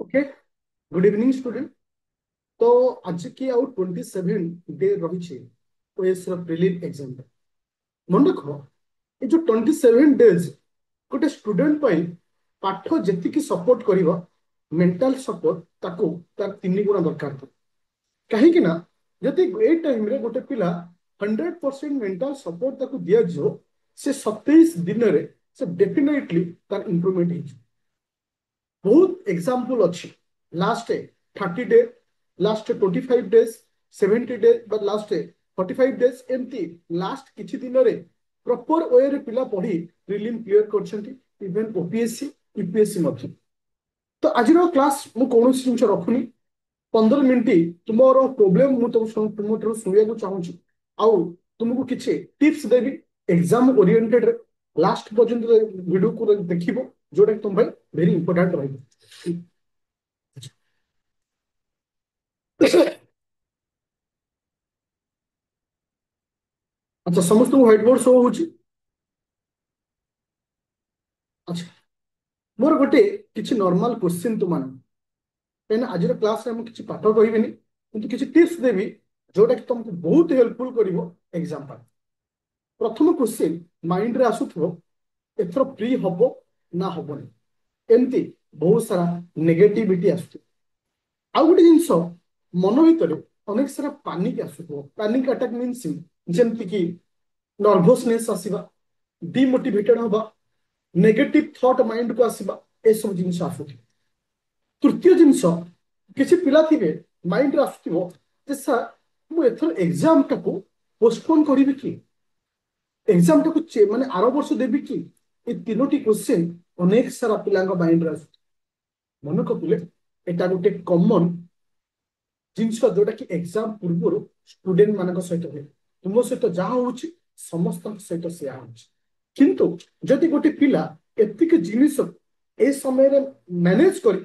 Okay. Good evening student. तो आज की आउ 27 डे रही ओएस प्रिलिम एग्जाम मन रख ये जो 27 डेज गोटे स्टूडेंट पाठ जी सपोर्ट कर मेंटल सपोर्ट ताको तार 3 गुणा दरकार कहीं जदि ए टाइम रे गोटे पिला 100% मेंटल सपोर्ट ताको दिया जो से 27 दिन रे से डेफिनेटली तार इंप्रूवमेंट बहुत एग्जाम्पल अच्छी last 30 day last 25 days 70 days last 45 days एमती लास्ट किछि दिन रे प्रॉपर वे रे पिला पढ़ी प्रिलिम क्लियर करछंती इवन ओपीएससी यूपीएससी मध्य। तो आज क्लास मु कौन जिन रखुनी 15 मिनिट तुमर प्रोब्लेम तुम शुणा चाहूँगी आउ तुमको किसी टिप्स देवी एग्जाम ओरिएंटेड लास्ट पर्यंत वीडियो को देखिबो जोटा कि तुम वेरी इंपोर्टेंट रही। अच्छा समस्त व्हाइट बोर्ड शो हो। अच्छा मोर गोटे किसी नॉर्मल क्वेश्चन तुम कहीं आज क्लास में किसी पाठ कहबी कि किसी टिप्स देवी जोटा कि तुमको बहुत हेल्पफुल कर एग्जाम। प्रथम क्वेश्चन माइंड रे आसुथो एथर फ्री हम ना हेनी एमती बहुत सारा नेगेटिविटी आसु आउ गोटे जिनस मन भर अनेक सारा पानिक आसुथो पानिक अटैक मीन्स जमती कि नर्भसनेस आसवा डिमोटिवेटेड हवा नेगेटिव थॉट माइंड को आसवा ए सब जिन आसु। तृतीय जिनस किसी पिला थे माइंड आसुव सर मुझे एग्जाम टाक पोस्टपोन करी कि एग्जाम टाक माने आर वर्ष देवी कि ये तीनोटी क्वेश्चन अनेक सारा पिला माइंड आस मन कपिले एटा गोटे कॉमन जिनस जोटा कि एग्जाम पूर्व स्टूडेंट मान सहित हुए तुम सहित जहाँ हो समस्त सहित से किंतु जदि गोटे पिला एतिक जिनिस ए समय मैनेज कर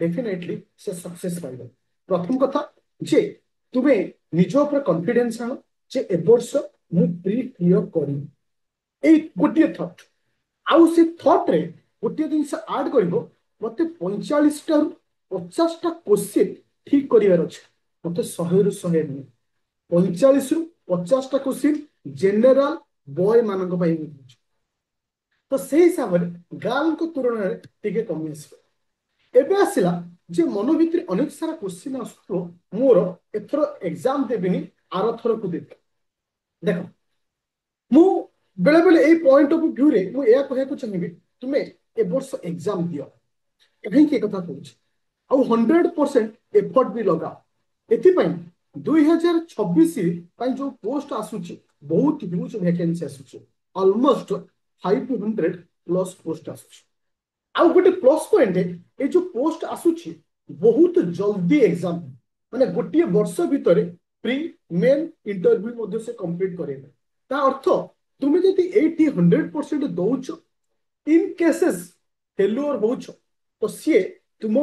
डेफिनेटली से सक्सेस पाइबे। प्रथम कथा जे तुम्हें निज ऊपर कॉन्फिडेंस आनो जे ए वर्ष मु प्री क्लियर करी ए गोटे थॉट आउ से थॉट रे गोटे जिनिस ऐड करिवो मते 45 टा 50 टा क्वेश्चन ठीक करिवार अछि मते 100 रु 100 नहीं 45 रु 50 टा क्वेश्चन जनरल बॉय मानक पई तो से हिसाब से गर्ल को तुलन में टिके कमी आसो एबे आसिला जे मन भितर अनेक सारा क्वेश्चन आसुथो मोर एथर एग्जाम देबिनी आर थर को देबी देख मु बेले बेले ए पॉइंट ऑफ व्यू रे मु या कहया को चाहिबी तुमे ए वर्ष एग्जाम दियो कहीं के कथा कहूछ आ 100% एफर्ट भी लगा एथि पई 2026 पई जो पोस्ट आसुची बहुत ह्यूज वैकेंसी आसुची ऑलमोस्ट 500 प्लस पोस्ट आसुची आउ गोटे प्लस पॉइंट ये जो पोस्ट आसुची बहुत जल्दी एग्जाम माने गोटे वर्ष भितर प्री मेन इंटरव्यू मध्य से कंप्लीट करेबे ता अर्थ तुम जदि 100% दौच इन केसेस फेल्युअर होछ तो सी तुम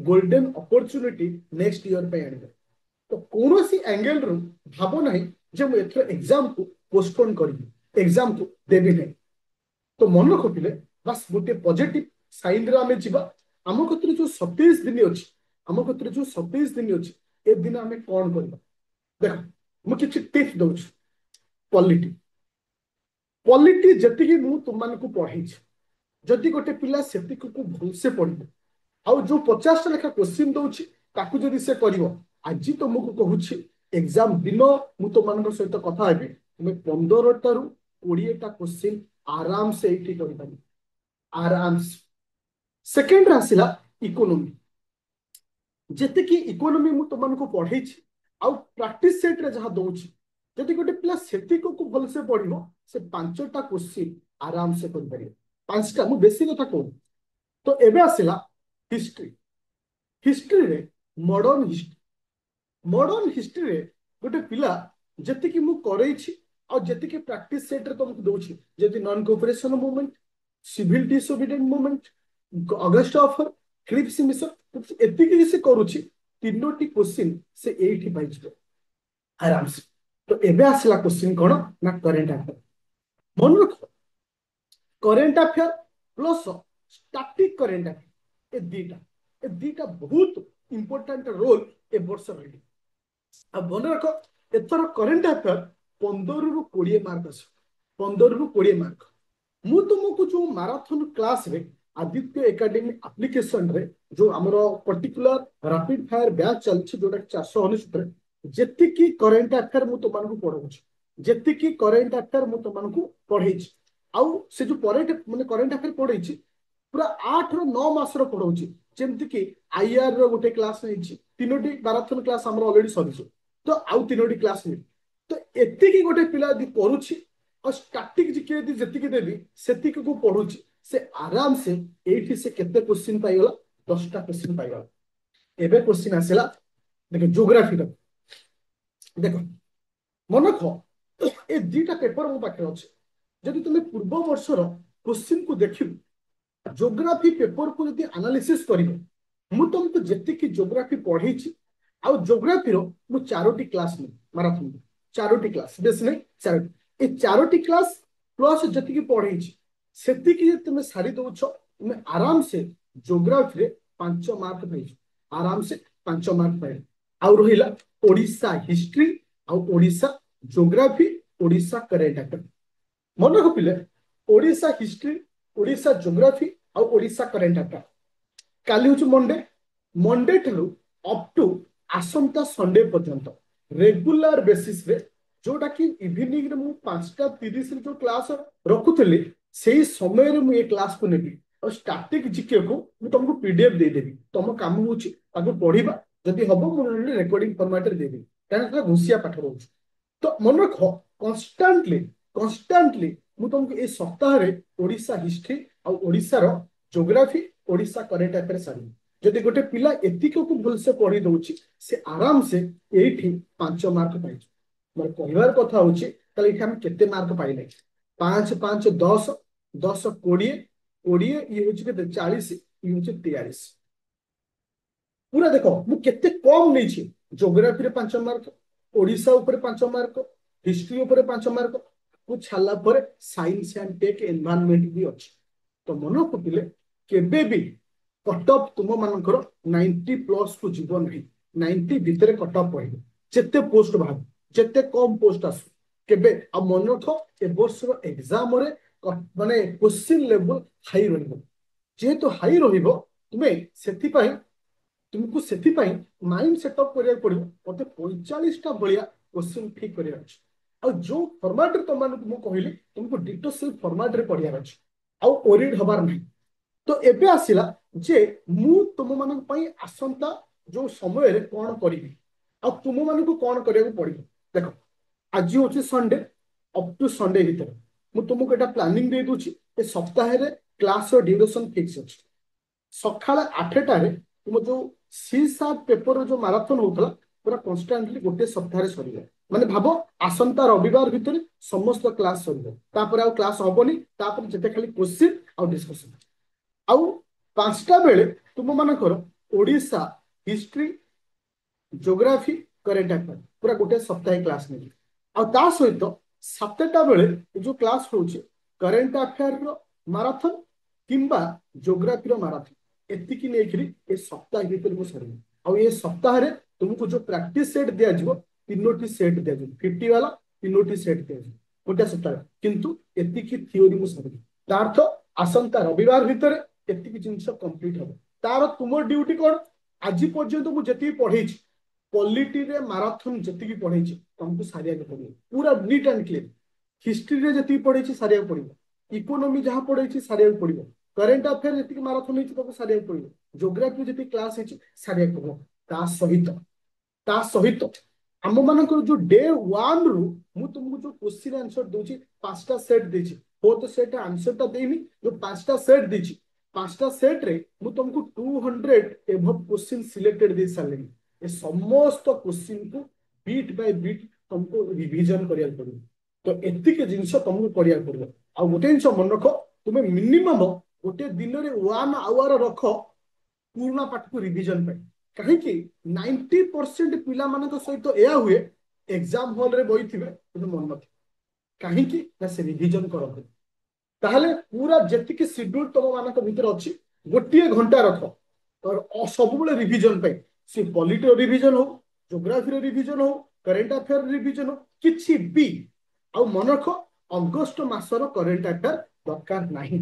गोल्डन अपॉर्चुनिटी नेक्स्ट ईयर पे आनिबे तो कौन सी एंगल रु भाव नहीं जे मु एथर एग्जाम को पोस्टपोन करी एग्जाम को देबी नहीं तो मन रखिले बस गोटे पॉजिटिव साइन रे आमे जिबा आम कतिर जो 27 दिन अछि आम कतिर जो 27 दिन अछि ए दिन आमे कोन करबा देख मु किछि टिप्स दउछ क्वालिटी क्वालिटी जति कि मु तुम मान को पढ़ाई जदि गोटे पिला सेति को भल से पढ़िबो आउ जो 50 टा लेखा क्वेश्चन दउछि ताकू जदि से करिवो आज तुमको कहूछि एग्जाम दिन मु तो मान सहित कथा हेबी तुम 15 टा रु 20 टा क्वेश्चन आराम से एठी करि पारि आराम से सेकेंड आसिला इकोनॉमी जेते कि इकोनॉमी मु तुमको पढ़ाई आउ प्रैक्टिस सेट रे जहां दउछि जदि गोटे पिला सेति को भल से पढ़िबो से 5टा क्वेश्चन आराम से कर पारि 5टा मु बेसी कथा कहू तो एबे आसिला हिस्ट्री हिस्ट्री रे मॉडर्न हिस्ट्री रे गोटे पिला जति कि मु करई छी आ जति कि प्रैक्टिस सेट रे तुमको दउछि जदि non cooperation movement civil disobedient movement August offer Cripps mission एतिक से करूछि तीनोटी क्वेश्चन से एठी पाइछ आराम से तो एबे आसला क्वेश्चन कोन ना करंट अफेयर मन रख current affair plus static current affair ए दुटा बहुत इंपोर्टेंट रोल ए वर्ष रही मन रख एथर करेन्ट अफेयर 15 ରୁ 20 मार्क आस 15 ରୁ 20 मार्क मु तुमको जो माराथन क्लास रे आदित्य एकेडमी एप्लिकेशन रे जो आमर पर्टिकुलर रैपिड फायर बैच चलछि जोटा 419 जेतिकी करेन्ट अफेयर मु तुमको पढ़ाऊँ जेतिकी करेन्ट अफेयर मु तुमको पढ़े आउ से जो माने करेन्ट अफेयर पढ़े पूरा 8 ରୁ 9 मास पढ़ाऊँ जमती कि आईआर रो गोटे क्लास नहीं 3टी माराथन क्लास आम अलरेडी सरी तो आउ 3टी क्लास नहीं तो एतिकी गोटे पिला यदि पढ़ुछि और स्टैटिक जीके यदि जेतिकी देबी सेतिकी को पढ़ुछि से आराम से एठी से केते क्वेश्चन पाइगला 10टा क्वेश्चन पाइगला एबे क्वेश्चन आसेला देखो ज्योग्राफी रो देखो मन रख ए दुटा पेपर मो पाखे अछि जदि तुम पूर्व वर्षर क्वेश्चन को देखिबो ज्योग्राफी पेपर को यदि एनालिसिस करिबो मु तुमको जेतिकी ज्योग्राफी पढ़ेछि आउ ज्योग्राफी रो मु 4टी क्लास में माराथन 4टी क्लास बेस नहीं 4 ए 4टी क्लास प्लस जेतिकी पढ़ेछि सेतिकी जे तुम सारी दउछ तुम आराम से ज्योग्राफी रे 5 मार्क पाइछ आराम से 5 मार्क पाइ आउ रहिला ओडिशा हिस्ट्री आउ Odisha geography Odisha current affair मन रखिले ओडिशा हिस्ट्री ओडिशा ज्योग्राफी आउ ओडिशा करेंट अफेयर काली हूँ मंडे मंडे ठू अप टू आसंता संडे पर्यंत रेगुलर बेसिस रे जोटा कि इवनिंग रे मु 5:30 रे जो क्लास रखुतली सेही समय रे मु ए क्लास को नेबी और स्टैटिक जीके को मु तुमको पीडीएफ दे देबी तुम काम होची ताको पढिबा जदी हबो मु रिकॉर्डिंग फॉर्मेट रे देबी काहे घुसिया पाठ रहउछ तो मन रख कन्स्टांटली मु तुमको ए सप्ताह रे ओडिशा हिस्ट्री और ओडिशा रो ज्योग्राफी ओडिशा करेंट अफेयर सारी जदि गोटे पिला एतिक को भूल से पढ़ी दउची से आराम से एठी 5 मार्क पाइ मोर कहबार कथा होची तले एठी हम केते मार्क पाइले 5 5 10 10 20 20 ये होची के 40 ये होची 43 पूरा देखो मु केते कम नै छी ज्योग्राफी रे 5 मार्क ओडिशा ऊपर 5 मार्क हिस्ट्री ऊपर 5 मार्क को छाला पर साइंस एंड टेक एनवायरनमेंट भी अछि तो मन पतिले केबे भी कट ऑफ तुम मानकर 90 प्लस को जीवन नहीं 90 भितर कट ऑफ पड़े जिते पोस्ट बाहर जिते कम पोस्ट आसु केबे आ मन रख ए वर्ष एग्जाम रे माने क्वेश्चन लेवल हाई रहइबो जेहेतु हाई रहिबो तुमको सेथिपाई माइंड सेटअप करिया पड़िबो मते 45 टा भलिया क्वेश्चन ठीक करिया अछि आ जो फॉर्मेट रे तुमको कहली तुमको डिटो से फॉर्मेट रे पढ़िया अछि आ ओरिड हबार नहीं तो एबे आसिला जे मु तुम मानक पई आसंता जो समय रे कोन करिवि आ तुम मानक कोन करिया पड़िबो देखो आज होची संडे अप टू संडे भीतर मु तुमको एटा प्लानिंग दे दूची ए सप्ताह रे क्लास रो ड्यूरेशन फिक्स अछि सखाले 8टा रे तुम जो C7 पेपर जो माराथन होतला पूरा कांस्टेंटली गोटे सप्ताह रे सरीला माने भाबो आसंता रविवार भीतर समस्त क्लास सरीला तापर आ क्लास होबनी तापर जते खाली क्वेश्चन आ डिस्कशन आउ 5टा बेले तुम मानकर Odisha history geography current affair पूरा गोटे सप्ताह क्लास नहीं आ ता सहित 7टा बेले जो क्लास होची करेंट अफेयर रो माराथन किंबा ज्योग्राफी रो माराथन एतिकी नेखिरी ए सप्ताह भीतर मु सरी आ ए सप्ताह रे तुमको जो प्रैक्टिस सेट दिया जिवो 3टी सेट दिया जिवो 50 वाला 3टी सेट दिया जिवो गोटे सप्ताह किंतु एतिकी थ्योरी मु सरी तार अर्थ आसंता रविवार भीतर एतिकी जिंस कंप्लीट हो तार तुम ड्यूटी कोन आज पर्यंत मु जति पढ़े छी पॉलिटी रे माराथन जति पढ़े छी तुमको सारिया के पड़िबो पूरा नीट एंड क्लीन हिस्ट्री रे जति पढ़े छी सारिया पड़िबो इकोनॉमी जहां पढ़े छी सारिया पड़िबो करेंट अफेयर जति माराथन हेची तो सारिया पड़िबो ज्योग्राफी जति क्लास हेची सारिया पड़िबो ता सहित हम मानकर जो डे 1 रु मु तुमको जो क्वेश्चन आंसर दोची 5टा सेट देची फोर्थ सेट आंसर ता देनी जो 5टा सेट देची 5टा सेट रे मु तुमको 200 एभव क्वेश्चन सिलेक्टेड दे सालेनी ए समस्त क्वेश्चन को बीट बाय बीट तुमको रिवीजन करिया पड़िबो तो एतिके जिंस तुमको करिया पड़िबो आ गोटे जिंस मन रखो तुमे मिनिमम गोटे दिन रे 1 आवर रखो पूर्ण पाठ को रिवीजन पे कहीं कि 90% पिला माने तो सहित एया हुए एग्जाम हॉल रे बई थिबे କିନ୍ତୁ मन नथि कहीं कि ना से रिवीजन करबे ताहले पूरा जेतिके शेड्यूल तुम मानक भीतर अछि गोटिए घंटा रखो ସବୁବେଳେ ରିଭିजन ପାଇଁ ସେ ପଲିଟିର ରିଭିଜନ ହଉ, ଜୋଗ୍ରାଫିର ରିଭିଜନ ହଉ, କରେଣ୍ଟ ଆଫେୟାର ରିଭିଜନ ହଉ, କିଛି ବି। ଆଉ ମନେ ରଖ, ଅଗଷ୍ଟ ମାସର କରେଣ୍ଟ ଆଫେୟାର ଦରକାର ନାହିଁ।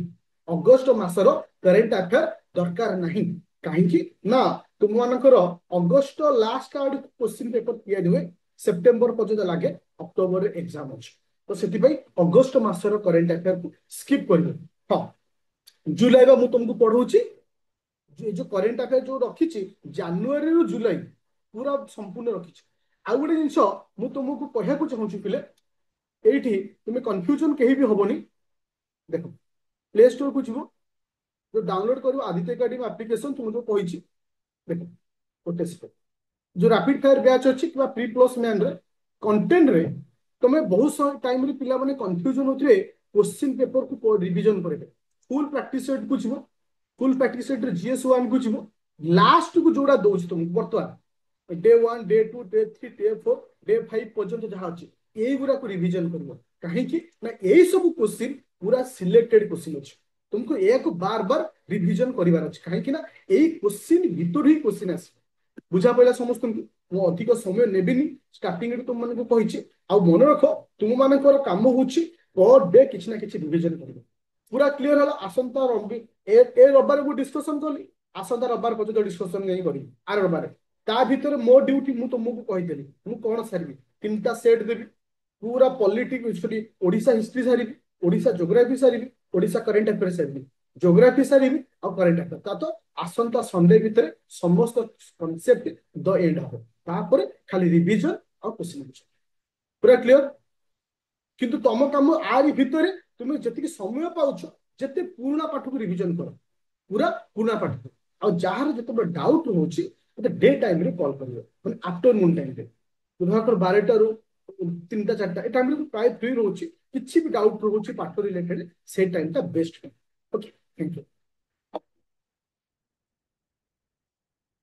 ଅଗଷ୍ଟ ମାସର କରେଣ୍ଟ ଆଫେୟାର ଦରକାର ନାହିଁ। କାହିଁକି ନା ତୁମମାନଙ୍କର ଅଗଷ୍ଟ ଲାଷ୍ଟ ଆଡକୁ କ୍ୱେଶ୍ଚିନ୍ ପେପର ତିଆରି ହୁଏ, ସେପ୍ଟେମ୍ବର ପର୍ଯ୍ୟନ୍ତ ଲାଗେ, ଅକ୍ଟୋବରରେ ଏକ୍ସାମ ଅଛି। ତ ସେଥିପାଇଁ ଅଗଷ୍ଟ ମାସର କରେଣ୍ଟ ଆଫେୟାରକୁ ସ୍କିପ୍ କରିବେ। ହଁ, ଜୁଲାଇର ମୁଁ ତୁମକୁ ପଢଉଛି। ଏ ଯୋଉ କରେଣ୍ଟ ଆଫେୟାର ଯୋଉ ରଖିଛି, ଜାନୁଆରୀରୁ ଜୁଲାଇ ପୁରା ସମ୍ପୂର୍ଣ୍ଣ ରଖିଛି। ଆଉ ଗୋଟେ ଜିନିଷ ମୁଁ ତୁମକୁ କହିବାକୁ ଚାହୁଁଛି ପିଲେ, ଏଇଠି ତୁମେ କନଫ୍ୟୁଜନ କେହି ବି ହବନି। ଦେଖ, ପ୍ଲେ ଷ୍ଟୋରକୁ ଯିବ, जो डाउनलोड करो आदित्य एकेडमी एप्लिकेशन तुमको कही। देखो गोटे स्टेप जो रैपिड फायर बैच अच्छी प्री प्लस मैन रे कंटेंट रे तुम्हें बहुत सारा टाइम रे पिला माने कंफ्यूजन होथरे क्वेश्चन पेपर को रिवीजन करेबे। फुल प्रैक्टिस सेट को जीवो, फुल प्रैक्टिस सेट रे जीएस 1 को जीवो, लास्ट को जोड़ा दोछ तुमको वर्तमान day 1 day 2 day 3 day 4 day 5 पर्यंत जहाँ अच्छी यही गुड़ा को रिवीजन करबो। कहीं ना यही सब क्वेश्चन पूरा सिलेक्टेड क्वेश्चन अच्छे, तुमको एक बार बार रिवीजन करिवार अछि। कहीं ना यही क्वेश्चन भीतर ही क्वेश्चन आसी बुझा पड़ा समस्त को अधिक समय नेबिनी। स्टार्टिंग रे तुम मानको कहिछि आ मन रख, तुम मानकर काम होछि पर डे किछि ना किछि रिवीजन करिवो। पूरा क्लियर होला। आसंता रवि ए रविवार को डिस्कशन कली, आसंता रविवार पर्यंत डिस्कशन नहीं करी। आर रविवार ता भीतर मो ड्यूटी मु तुमको कहिदेली मु कोन सारिबी, तीनटा सेट देबी। पूरा पॉलिटिक्स ओडिशा हिस्ट्री सारिबी, ओडिशा ज्योग्राफी सारिबी, ओडिशा करंट अफेयर सारिबी, ज्योग्राफी सारिबी और करंट अफेयर। ता तो आसंता संडे भीतर समस्त कॉन्सेप्ट द एंड हो, तापर खाली रिवीजन और क्वेश्चन आंसर। पूरा क्लियर। किंतु तुम काम आरी भितर तुम जति समय पाउछ जते पुराना पाठ को रिवीजन कर, पूरा पुराना पाठ को। और जार जते डाउट होची मते डे टाइम रे कॉल करियो, माने आफ्टरनून टाइम रे बुधवार 12टा रु 3टा 4टा ए टाइम रे प्राय फ्री रहउची। किछि भी डाउट रहउची पाठ रिलेटेड से टाइम ता बेस्ट। Okay, thank you.